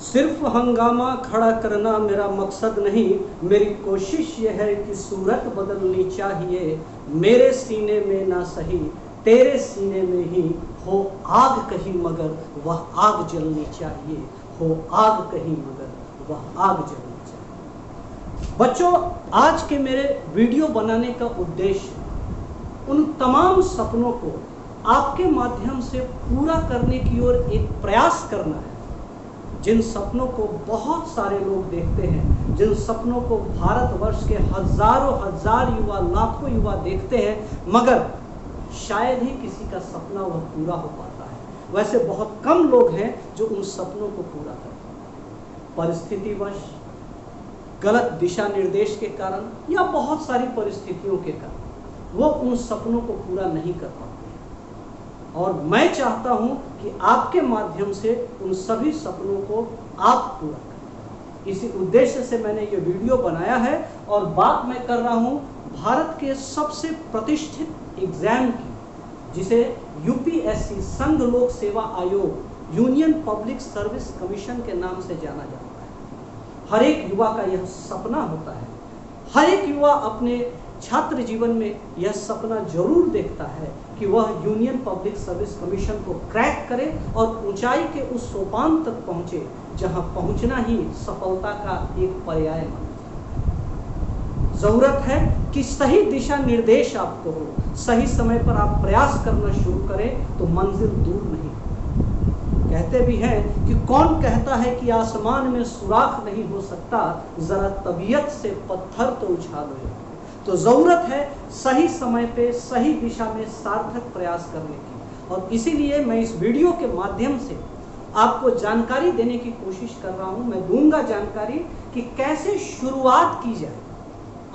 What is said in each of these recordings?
सिर्फ हंगामा खड़ा करना मेरा मकसद नहीं, मेरी कोशिश ये है कि सूरत बदलनी चाहिए। मेरे सीने में ना सही तेरे सीने में ही हो आग कहीं मगर वह आग जलनी चाहिए, हो आग कहीं मगर वह आग जलनी चाहिए। बच्चों, आज के मेरे वीडियो बनाने का उद्देश्य उन तमाम सपनों को आपके माध्यम से पूरा करने की ओर एक प्रयास करना है, जिन सपनों को बहुत सारे लोग देखते हैं, जिन सपनों को भारतवर्ष के हजारों हजार युवा, लाखों युवा देखते हैं, मगर शायद ही किसी का सपना वह पूरा हो पाता है। वैसे बहुत कम लोग हैं जो उन सपनों को पूरा करते हैं। परिस्थितिवश, गलत दिशा निर्देश के कारण या बहुत सारी परिस्थितियों के कारण वो उन सपनों को पूरा नहीं कर पाते हैं। और मैं चाहता हूं कि आपके माध्यम से उन सभी सपनों को आप पूरा करें। इसी उद्देश्य से मैंने ये वीडियो बनाया है और बात मैं कर रहा हूं भारत के सबसे प्रतिष्ठित एग्जाम की, जिसे यूपीएससी, संघ लोक सेवा आयोग, यूनियन पब्लिक सर्विस कमीशन के नाम से जाना जाता है। हर एक युवा का यह सपना होता है, हर एक युवा अपने छात्र जीवन में यह सपना जरूर देखता है कि वह यूनियन पब्लिक सर्विस कमीशन को क्रैक करे और ऊंचाई के उस सोपान तक पहुंचे जहां पहुंचना ही सफलता का एक पर्याय माना। जरूरत है कि सही दिशा निर्देश आपको हो, सही समय पर आप प्रयास करना शुरू करें तो मंजिल दूर नहीं। कहते भी हैं कि कौन कहता है कि आसमान में सुराख नहीं हो सकता, जरा तबीयत से पत्थर तो उछालो। तो जरूरत है सही समय पे सही दिशा में सार्थक प्रयास करने की, और इसीलिए मैं इस वीडियो के माध्यम से आपको जानकारी देने की कोशिश कर रहा हूं। मैं दूंगा जानकारी कि कैसे शुरुआत की जाए।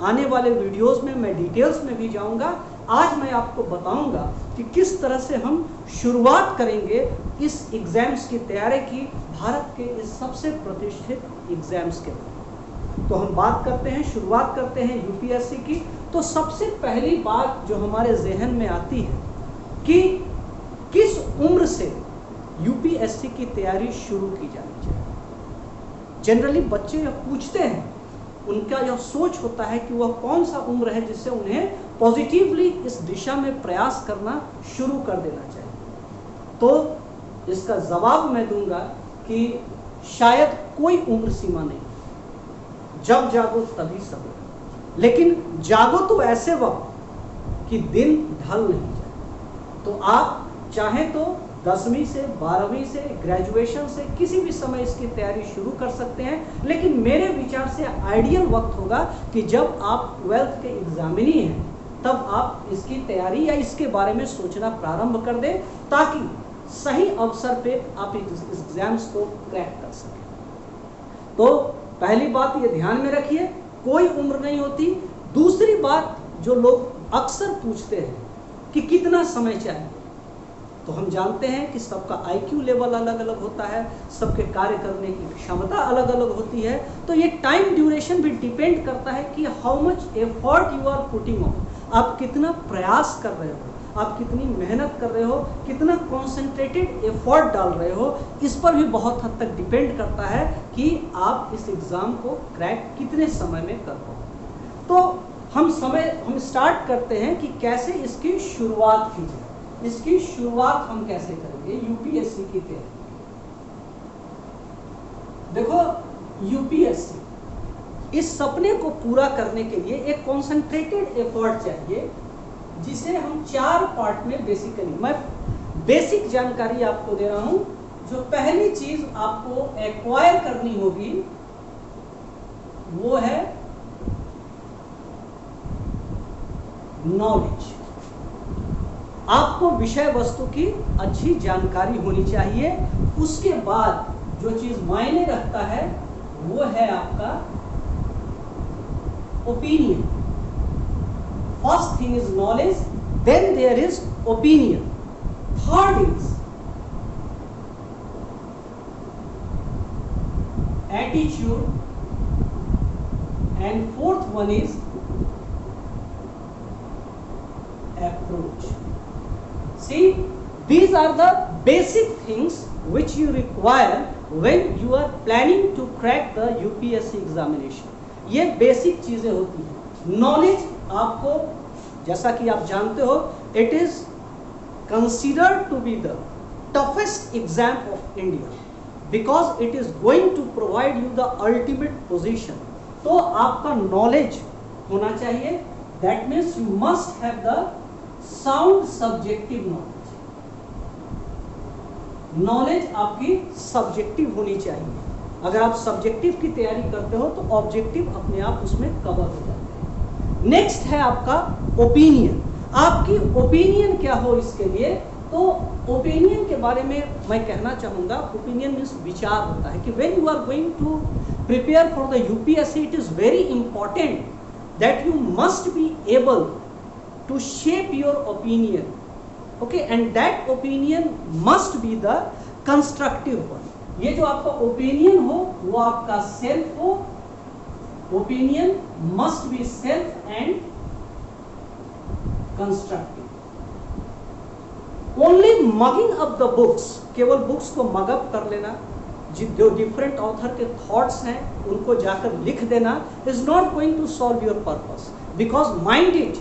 आने वाले वीडियोस में मैं डिटेल्स में भी जाऊंगा। आज मैं आपको बताऊंगा कि किस तरह से हम शुरुआत करेंगे इस एग्जाम्स की तैयारी की, भारत के इस सबसे प्रतिष्ठित एग्जाम्स के बारे। तो हम बात करते हैं, शुरुआत करते हैं यूपीएससी की। तो सबसे पहली बात जो हमारे जहन में आती है कि किस उम्र से यूपीएससी की तैयारी शुरू की जानी चाहिए। जनरली बच्चे यह पूछते हैं, उनका यह सोच होता है कि वह कौन सा उम्र है जिससे उन्हें पॉजिटिवली इस दिशा में प्रयास करना शुरू कर देना चाहिए। तो इसका जवाब मैं दूंगा कि शायद कोई उम्र सीमा नहीं, जब जागो तभी सवेरा। लेकिन जागो तो ऐसे वक्त कि दिन ढल नहीं जाए। तो आप चाहें तो 10वीं से, 12वीं से, ग्रेजुएशन से किसी भी समय इसकी तैयारी शुरू कर सकते हैं। लेकिन मेरे विचार से आइडियल वक्त होगा कि जब आप 12th के एग्जामिनी हैं, तब आप इसकी तैयारी या इसके बारे में सोचना प्रारंभ कर दें, ताकि सही अवसर पे आप इस एग्जाम्स को क्रैक कर सकें। तो पहली बात ये ध्यान में रखिए, कोई उम्र नहीं होती। दूसरी बात जो लोग अक्सर पूछते हैं कि कितना समय चाहिए, तो हम जानते हैं कि सबका आईक्यू लेवल अलग अलग होता है, सबके कार्य करने की क्षमता अलग अलग होती है। तो ये टाइम ड्यूरेशन भी डिपेंड करता है कि how much effort you are putting on, आप कितना प्रयास कर रहे हो, आप कितनी मेहनत कर रहे हो, कितना कॉन्सेंट्रेटेड एफर्ट डाल रहे हो। इस पर भी बहुत हद तक डिपेंड करता है कि आप इस एग्जाम को क्रैक कितने समय में कर पाओ। तो हम स्टार्ट करते हैं कि कैसे इसकी शुरुआत की जाए। इसकी शुरुआत हम कैसे करेंगे यूपीएससी की तैयारी। देखो, यूपीएससी, इस सपने को पूरा करने के लिए एक कॉन्सेंट्रेटेड एफर्ट चाहिए, जिसे हम 4 पार्ट में बेसिकली, मैं बेसिक जानकारी आपको दे रहा हूं। जो पहली चीज आपको एक्वायर करनी होगी वो है नॉलेज। आपको विषय वस्तु की अच्छी जानकारी होनी चाहिए। उसके बाद जो चीज मायने रखता है वो है आपका opinion. First thing is knowledge, then there is opinion, third is attitude, and fourth one is approach. See, these are the basic things which you require when you are planning to crack the UPSC examination. ये basic चीजें होती हैं। Knowledge आपको, जैसा कि आप जानते हो, it is considered to be the toughest exam of India because it is going to provide you the ultimate position। तो आपका knowledge होना चाहिए, that means you must have the sound subjective knowledge। knowledge आपकी subjective होनी चाहिए। अगर आप subjective की तैयारी करते हो तो objective अपने आप उसमें कवर हो जाते हैं। नेक्स्ट है आपका ओपिनियन। आपकी ओपिनियन क्या हो इसके लिए, तो ओपिनियन के बारे में मैं कहना चाहूँगा, ओपिनियन मीन्स विचार होता है कि when you are going to prepare for the UPSC it is very important that you must be able to shape your opinion, okay, and that opinion must be the constructive one. ये जो आपका opinion हो वो आपका self हो, opinion must be self and constructive. Only mugging up the books, केवल books को mug up कर लेना, जो डिफरेंट ऑथर के थॉट्स हैं उनको जाकर लिख देना, is not going to solve your purpose, because mind it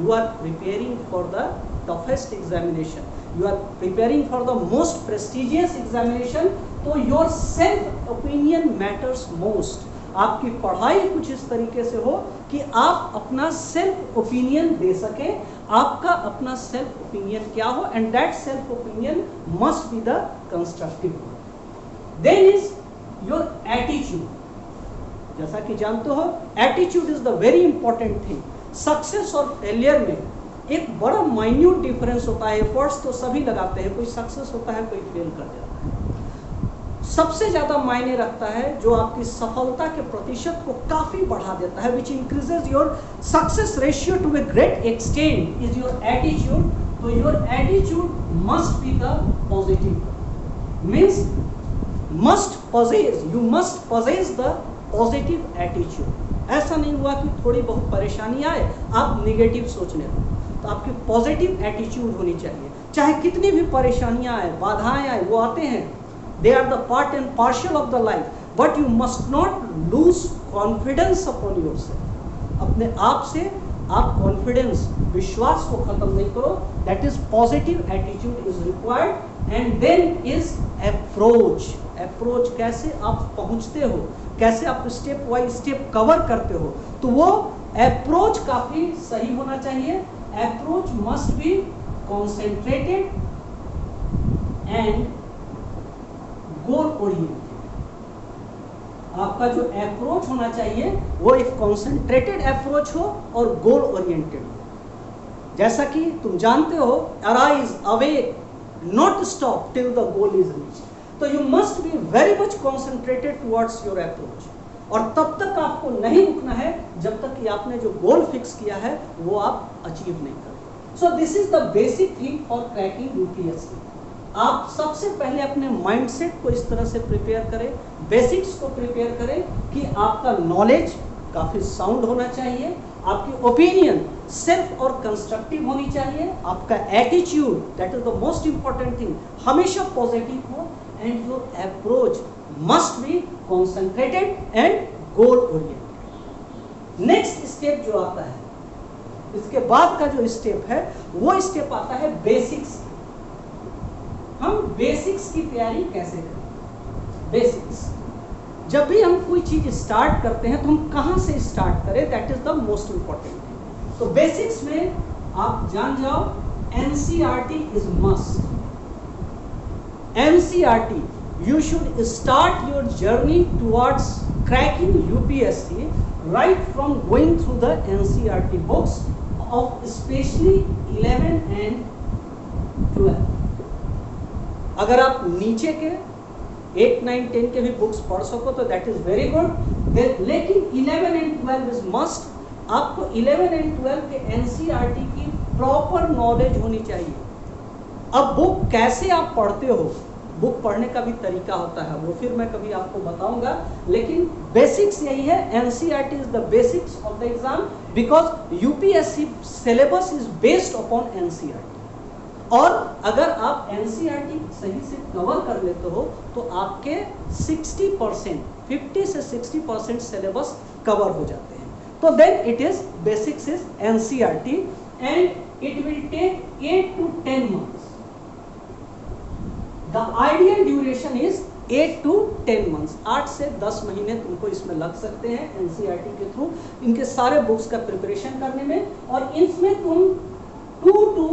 you are preparing for the toughest examination, you are preparing for the most prestigious examination, तो your self opinion matters most। आपकी पढ़ाई कुछ इस तरीके से हो कि आप अपना सेल्फ ओपिनियन दे सके, आपका अपना सेल्फ ओपिनियन क्या हो, and that self opinion must be the constructive. Then is your attitude. जैसा कि जानते हो attitude is the very important thing. Success और फेलियर में एक बड़ा माइन्यूट डिफरेंस होता है। एफर्ट्स तो सभी लगाते हैं, कोई सक्सेस होता है कोई फेल कर जाता है। सबसे ज्यादा मायने रखता है जो आपकी सफलता के प्रतिशत को काफी बढ़ा देता है, which increases your success ratio to a great extent, is your attitude. तो your attitude must be the positive, means must possess, you must possess the positive attitude. ऐसा नहीं हुआ कि थोड़ी बहुत परेशानी आए आप निगेटिव सोचने लगो, तो आपकी पॉजिटिव एटीट्यूड होनी चाहिए। चाहे कितनी भी परेशानियां आए, बाधाएं आए, वो आते हैं, they are the part and partial of the life, but you must not lose confidence upon yourself. अपने आप से आप कॉन्फिडेंस, विश्वास को खत्म नहीं करो। That is positive attitude is required. And then is approach. Approach कैसे आप पहुंचते हो, कैसे आप स्टेप बाय स्टेप कवर करते हो, तो वो अप्रोच काफी सही होना चाहिए। Approach must be concentrated and goal oriented. आपका जो अप्रोच होना चाहिए वो एक कॉन्सेंट्रेटेड अप्रोच हो और गोल ओरिएंटेड हो। जैसा कि तुम जानते हो, arise, awake, not stop till the goal is reached. तो you must be very much concentrated towards your approach, और तब तक आपको नहीं रुकना है जब तक कि आपने जो गोल फिक्स किया है वो आप अचीव नहीं करें। So this is the basic thing for cracking UPSC. आप सबसे पहले अपने माइंडसेट को इस तरह से प्रिपेयर करें, बेसिक्स को प्रिपेयर करें कि आपका नॉलेज काफी साउंड होना चाहिए, आपकी ओपिनियन सेल्फ और कंस्ट्रक्टिव होनी चाहिए, आपका attitude, that is the most important thing, हमेशा पॉजिटिव हो, and your approach must be concentrated and goal oriented. Next step जो आता है, इसके बाद का जो स्टेप है वो स्टेप आता है बेसिक्स। हम बेसिक्स की तैयारी कैसे करें? बेसिक्स, जब भी हम कोई चीज स्टार्ट करते हैं तो हम कहां से स्टार्ट करें, that is the most important thing. तो बेसिक्स में आप जान जाओ, NCERT is must. NCERT, you should start your journey towards cracking UPSC right from going through the NCERT books of especially 11 and 12। अगर आप नीचे के 8, 9, 10 के भी बुक्स पढ़ सको तो दैट इज वेरी गुड, लेकिन 11 and 12 इज मस्ट। आपको 11 and 12 के NCERT की प्रॉपर नॉलेज होनी चाहिए। अब बुक कैसे आप पढ़ते हो, बुक पढ़ने का भी तरीका होता है, वो फिर मैं कभी आपको बताऊंगा, लेकिन बेसिक्स यही है। NCERT is the basics of the exam because UPSC syllabus is based upon NCERT. और अगर आप एनसीईआरटी सही से कवर कर लेते हो तो आपके 60%, 50 से 60% सिलेबस कवर हो जाते हैं। तो then it is basics is NCERT and it will take 8 to 10 months. The ideal duration is 8 to 10 months. 8 से 10 महीने तुमको इसमें लग सकते हैं एनसीईआरटी के थ्रू इनके सारे बुक्स का प्रिपरेशन करने में, और इसमें तुम 2 to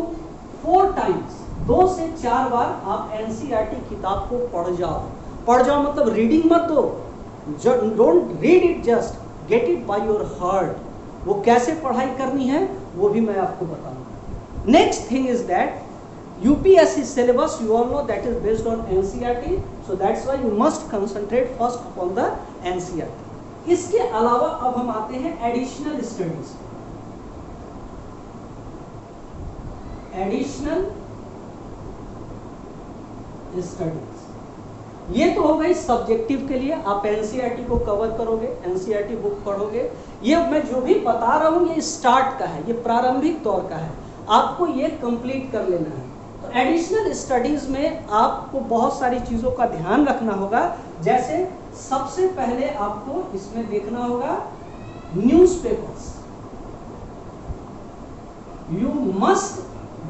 4 times, 2 से 4 बार आप एनसीईआरटी किताब को पढ़ जाओ मतलब रीडिंग मत दो, don't read it, just get it by your heart. वो कैसे पढ़ाई करनी है वो भी मैं आपको बताऊंगा। Next thing is that UPSC syllabus, you all know that is based on NCERT, so that's why you must concentrate first upon the NCERT. इसके अलावा अब हम आते हैं एडिशनल स्टडीज। एडिशनल स्टडीज ये तो हो गई सब्जेक्टिव के लिए, आप एनसीईआरटी को कवर करोगे, एनसीईआरटी बुक पढ़ोगे। ये मैं जो भी बता रहा हूं ये स्टार्ट का है, ये प्रारंभिक दौर का है, आपको ये कंप्लीट कर लेना है। तो एडिशनल स्टडीज में आपको बहुत सारी चीजों का ध्यान रखना होगा। जैसे सबसे पहले आपको इसमें देखना होगा newspapers. You must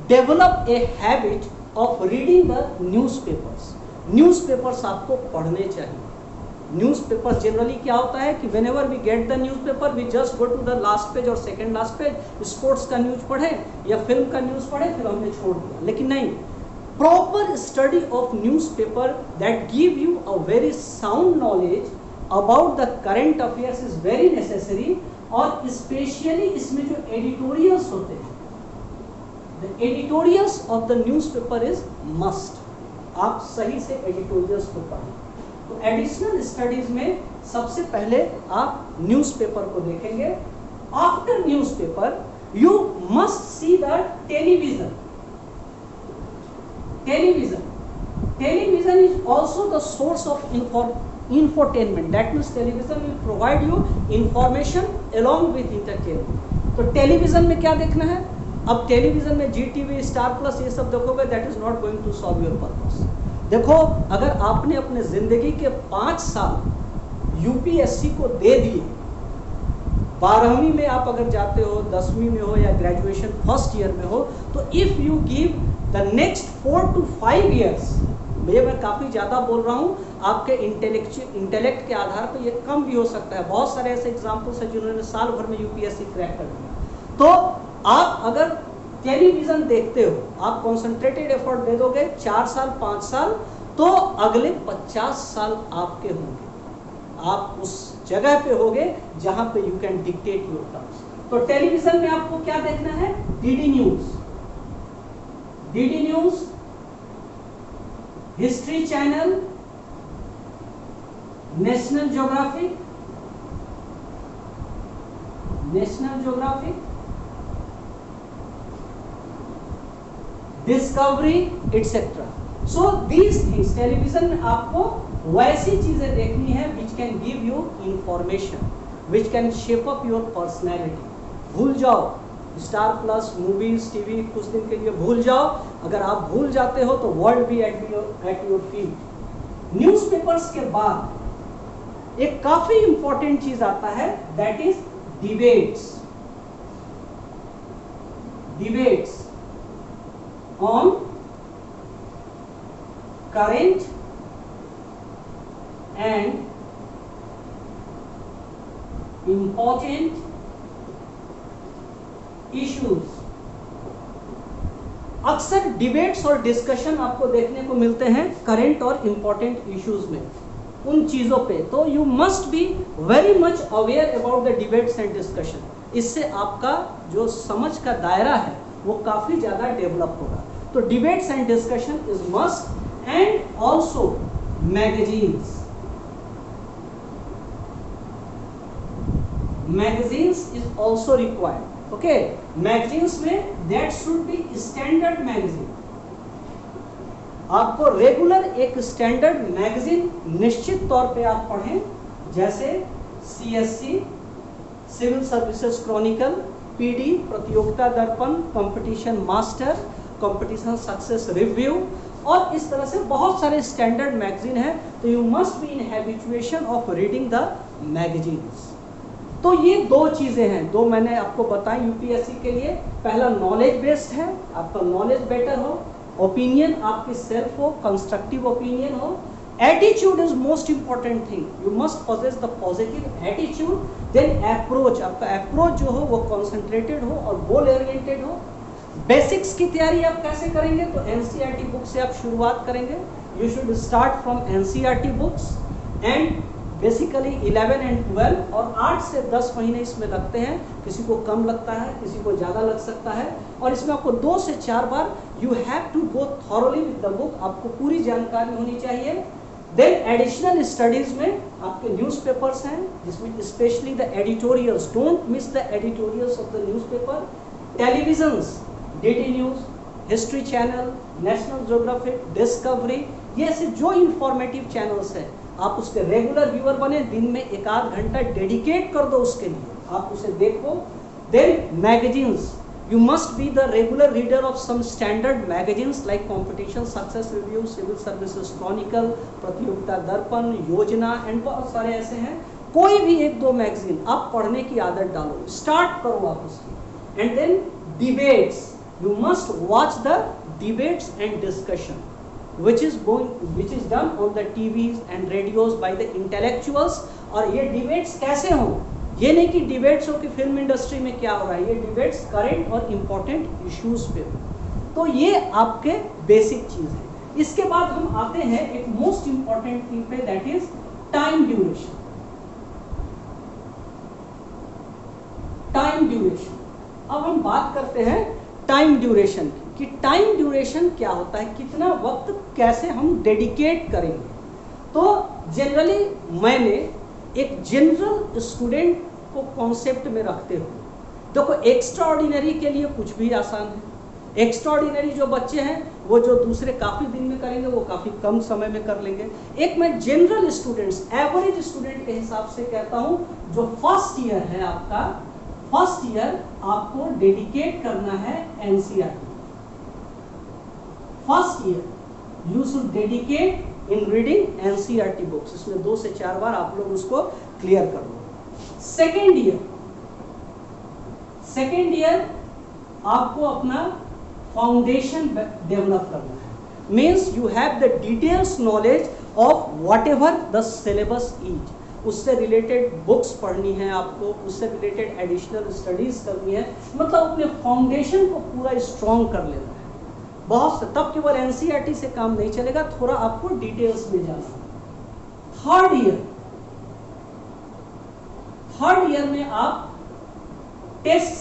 develop a habit of reading the newspapers. Newspapers आपको पढ़ने चाहिए। न्यूज़पेपर जनरली क्या होता है कि whenever we get the newspaper we just go to the last page और सेकंड लास्ट पेज, स्पोर्ट्स का न्यूज़ पढ़े या फिल्म का न्यूज़ पढ़े फिर हमने छोड़ दिया। लेकिन नहीं, proper study of newspaper that give you a very sound knowledge about the current affairs is very necessary. और स्पेशली इसमें जो एडिटोरियल्स होते हैं, the editorials of the newspaper is must. आप सही से एडिटोरियल्स को पढ़ें। तो एडिशनल स्टडीज में सबसे पहले आप न्यूज़पेपर को देखेंगे। After newspaper you must see the television. Television is also the source of infotainment. That means television will provide you information along with entertainment. तो टेलीविजन में क्या देखना है? अब टेलीविजन में GTV, स्टार प्लस ये सब देखोगे, that is not going to solve your purpose. देखो, अगर आपने अपने जिंदगी के 5 साल यूपीएससी को दे दिए, 12वीं में आप अगर जाते हो, 10वीं में हो या ग्रेजुएशन फर्स्ट ईयर में हो, तो if you give the next 4 to 5 years, मैं काफी ज्यादा बोल रहा हूँ, आपके इंटेलेक्ट के आधार पर ये कम भी हो सकता है। बहुत सारे ऐसे एग्जाम्पल्स हैं जिन्होंने साल भर में यूपीएससी क्रैक कर दिया। तो आप अगर टेलीविजन देखते हो, आप कॉन्सेंट्रेटेड एफर्ट दे दोगे 4 साल 5 साल, तो अगले 50 साल आपके होंगे। आप उस जगह पे होगे जहां पे you can dictate your terms. तो टेलीविजन में आपको क्या देखना है? DD news, history channel, national geographic, discovery etcetera. So these things, television में आपको वैसी चीजें देखनी है which can give you information, which can shape up your personality. भूल जाओ स्टार प्लस, मूवीज, टीवी कुछ दिन के लिए भूल जाओ। अगर आप भूल जाते हो तो वर्ल्ड भी एट योर फीट। न्यूज़पेपर्स के बाद एक काफी इंपॉर्टेंट चीज आता है, that is debates on current and important issues। अक्सर डिबेट्स और डिस्कशन आपको देखने को मिलते हैं करंट और इंपॉर्टेंट इश्यूज में, उन चीजों पे। तो you must be very much aware about the debates and discussion. इससे आपका जो समझ का दायरा है वो काफी ज्यादा डेवलप होगा। तो debates and discussion is must, and also magazines is also required. Okay, magazines में that should be standard magazine. आपको रेगुलर एक स्टैंडर्ड मैगजीन निश्चित तौर पे आप पढ़ें, जैसे CSC, civil services chronicle, PD Pratiyogita Darpan, competition master, competition success review, और इस तरह से बहुत सारे स्टैंडर्ड मैगजीन है। तो you must be in habituation of reading the magazines. तो ये दो चीज़ें हैं, दो मैंने आपको बताई यूपीएससी के लिए। पहला नॉलेज बेस्ड है, आपका नॉलेज बेटर हो, ओपिनियन आपकी सेल्फ हो, कंस्ट्रक्टिव ओपिनियन हो। Attitude is most important thing, you must possess the positive attitude. Then approach, आपका अप्रोच जो हो वो कॉन्सेंट्रेटेड हो और गोल ओरिएंटेड हो। बेसिक्स की तैयारी आप कैसे करेंगे, तो एनसीईआरटी बुक से आप शुरुआत करेंगे। You should start from NCERT books and basically 11 and 12, और 8 से 10 महीने इसमें लगते हैं। किसी को कम लगता है, किसी को ज़्यादा लग सकता है। और इसमें आपको 2 से 4 बार you have to go thoroughly with the book, आपको पूरी जानकारी होनी चाहिए। देन एडिशनल स्टडीज में आपके न्यूज़पेपर्स हैं, जिसमें specially the editorials, don't miss the editorials of the newspaper. Televisions, DD news, history channel, national geographic, discovery, ये ऐसे जो इंफॉर्मेटिव चैनल्स हैं, आप उसके रेगुलर व्यूअर बने, दिन में 1-8 घंटा डेडिकेट कर दो उसके लिए, आप उसे देखो। Then magazines, you must be the regular reader of some standard magazines like competition success review, civil services chronicle, प्रतियोगिता दर्पण, योजना, एंड बहुत सारे ऐसे हैं। कोई भी 1-2 मैगजीन आप पढ़ने की आदत डालो, स्टार्ट करो आप उसकी। And then debates, you must watch the debates and discussion which is done on the TVs and radios by the intellectuals। और ये डिबेट्स कैसे हों, ये नहीं कि डिबेट्स हो कि फिल्म इंडस्ट्री में क्या हो रहा है, ये डिबेट्स करंट और इम्पोर्टेंट इश्यूज पे हो। तो ये आपके बेसिक चीज है। इसके बाद हम आते हैं एक मोस्ट इंपॉर्टेंट थिंग पे, that is time duration. Time duration, अब हम बात करते हैं टाइम ड्यूरेशन की, कि टाइम ड्यूरेशन क्या होता है, कितना वक्त कैसे हम डेडिकेट करेंगे। तो जनरली मैंने एक जनरल स्टूडेंट को कॉन्सेप्ट में रखते हुए, देखो एक्स्ट्रा ऑर्डिनरी के लिए कुछ भी आसान है। एक्स्ट्रा ऑर्डिनरी जो बच्चे हैं वो जो दूसरे काफ़ी दिन में करेंगे वो काफ़ी कम समय में कर लेंगे। एक मैं जनरल स्टूडेंट्स, एवरेज स्टूडेंट के हिसाब से कहता हूँ, जो फर्स्ट ईयर है आपका, फर्स्ट ईयर आपको डेडिकेट करना है NCERT. First year you should dedicate in reading NCERT books. इसमें 2 से 4 बार आप लोग उसको क्लियर कर लो। सेकेंड ईयर आपको अपना फाउंडेशन डेवलप करना है, means you have the details knowledge of what ever the syllabus is. उससे रिलेटेड बुक्स पढ़नी है आपको, उससे रिलेटेड एडिशनल स्टडीज करनी है, मतलब अपने फाउंडेशन को पूरा स्ट्रॉन्ग कर लेना है। बहुत तब केवल एनसीईआरटी से काम नहीं चलेगा, थोड़ा आपको डिटेल्स में जाना है। थर्ड ईयर में आप टेस्ट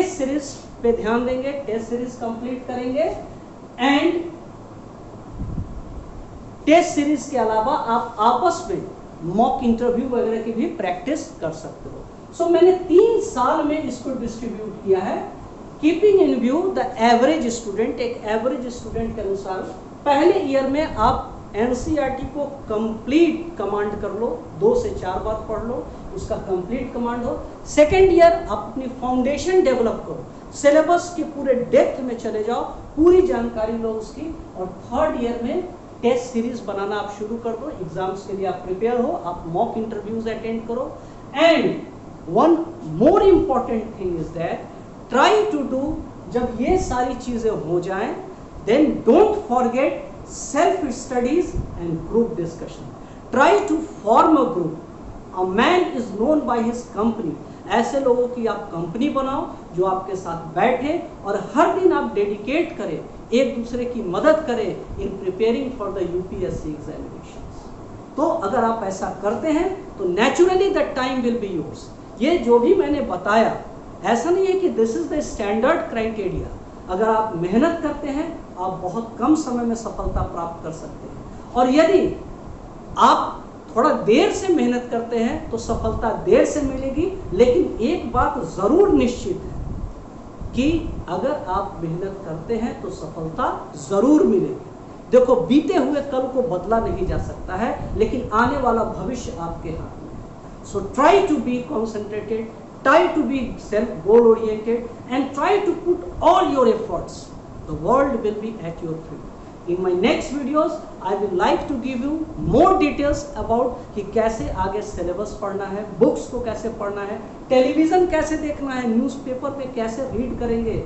सीरीज पे ध्यान देंगे, टेस्ट सीरीज कंप्लीट करेंगे। एंड टेस्ट सीरीज के अलावा आप आपस में मॉक इंटरव्यू वगैरह की भी प्रैक्टिस कर सकते हो। सो मैंने 3 साल में इसको डिस्ट्रीब्यूट किया है, keeping in view the average student. एक एवरेज स्टूडेंट के अनुसार पहले ईयर में आप एनसीईआरटी को कंप्लीट कमांड कर लो, 2 से 4 बार पढ़ लो, उसका कंप्लीट कमांड हो। सेकेंड ईयर आप अपनी फाउंडेशन डेवलप करो, सिलेबस के पूरे डेप्थ में चले जाओ, पूरी जानकारी लो उसकी। और थर्ड ईयर में टेस्ट सीरीज बनाना आप शुरू कर दो, एग्जाम्स के लिए आप प्रिपेयर हो, आप मॉक इंटरव्यूज अटेंड करो। And one more important thing is that try to do, जब ये सारी चीजें हो जाएं, then don't forget self studies and group discussion. Try to form a group. A man is known by his company. ऐसे लोगों की आप कंपनी बनाओ जो आपके साथ बैठे और हर दिन आप डेडिकेट करें, एक दूसरे की मदद करें in preparing for the UPSC examinations. तो अगर आप ऐसा करते हैं तो naturally the time will be yours. ये जो भी मैंने बताया, ऐसा नहीं है कि this is the standard criteria. अगर आप मेहनत करते हैं आप बहुत कम समय में सफलता प्राप्त कर सकते हैं, और यदि आप थोड़ा देर से मेहनत करते हैं तो सफलता देर से मिलेगी। लेकिन एक बात जरूर निश्चित है कि अगर आप मेहनत करते हैं तो सफलता जरूर मिलेगी। देखो, बीते हुए कल को बदला नहीं जा सकता है, लेकिन आने वाला भविष्य आपके हाथ में है। So try to be concentrated, try to be self goal oriented and try to put all your efforts. The world will be at your feet. In my next videos I will like to give you more details about कि कैसे आगे syllabus पढ़ना है, books को कैसे पढ़ना है, television कैसे देखना है, न्यूज़पेपर पे कैसे रीड करेंगे,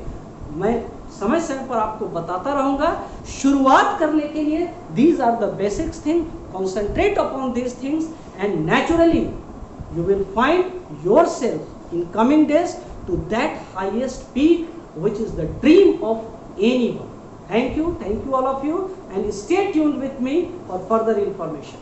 मैं समय समय पर आपको बताता रहूँगा। शुरुआत करने के लिए these are the basic things, concentrate upon these things and naturally you will find yourself in coming days to that highest peak which is the dream of anyone. Thank you all of you, and stay tuned with me for further information.